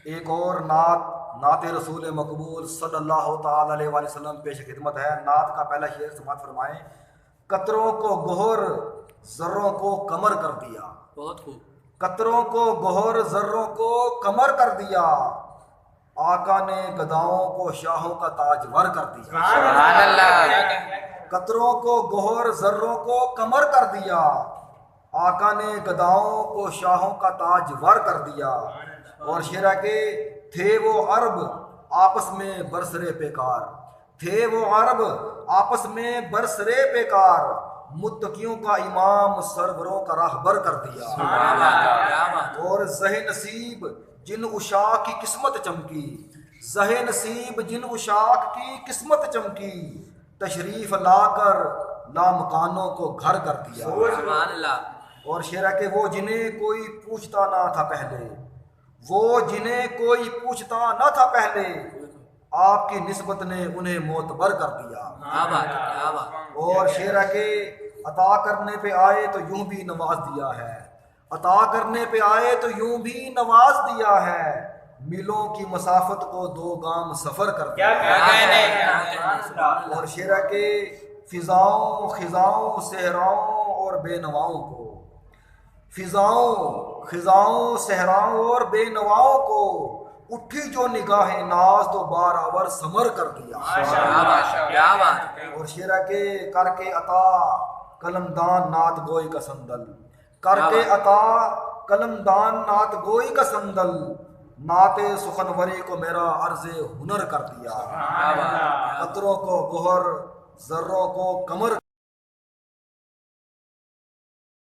ایک اور نعت رسول مقبول صلی اللہ تعالی علیہ وآلہ وسلم پیش خدمت ہے۔ نعت کا پہلا شعر سماعت فرمائیں۔ قطروں کو گوہر ذروں کو کمر کر دیا، بہت خوب۔ قطروں کو گوہر ذروں کو کمر کر دیا، آقا نے گداؤں کو شاہوں کا تاجور کر دیا۔ سبحان اللہ۔ قطروں کو گوہر ذروں کو کمر کر دیا، آقا نے گداؤں کو شاہوں کا تاجور کر دیا۔ اور شعرا کے تھے وہ عرب آپس میں برسرے پیکار، تھے وہ عرب آپس میں برسرے پیکار، متقیوں کا امام سروروں کا راہبر کر دیا۔ سبحان اللہ، کیا بات۔ اور زہ نصیب جن اشاق کی قسمت چمکی، زہ نصیب جن اشاق کی قسمت چمکی، تشریف لا کر لامکانوں کو گھر کر دیا۔ سبحان اللہ۔ اور شعرا کہ وہ جنہیں کوئی پوچھتا نہ تھا پہلے، وہ جنہیں کوئی پوچھتا نہ تھا پہلے، آپ کی نسبت نے انہیں معتبر کر دیا۔ کیا بات، کیا بات۔ اور شعرا کہ عطا کرنے پہ آئے تو یوں بھی نواز دیا ہے، عطا کرنے پہ آئے تو یوں بھی نواز دیا ہے، میلوں کی مسافت کو 2 گام سفر کر دیا۔ اور شعرا کہ فضاؤں خزاؤں صحراؤں اور بے نواؤں کو، فضاؤں خزاؤں صحراؤں اور بے نواؤں کو، اٹھی جو نگاہ ناز تو بارآور سمر کر دیا۔ کیا بات، کیا بات۔ اور شعرا کے کر کے عطا قلمدان نعت گوئی کا سندل، کر کے عطا قلمدان نعت گوئی کا سندل، نعت سخنوری کو میرا عرض ہنر کر دیا۔ کیا بات۔ قطروں کو گوہر ذروں کو کمر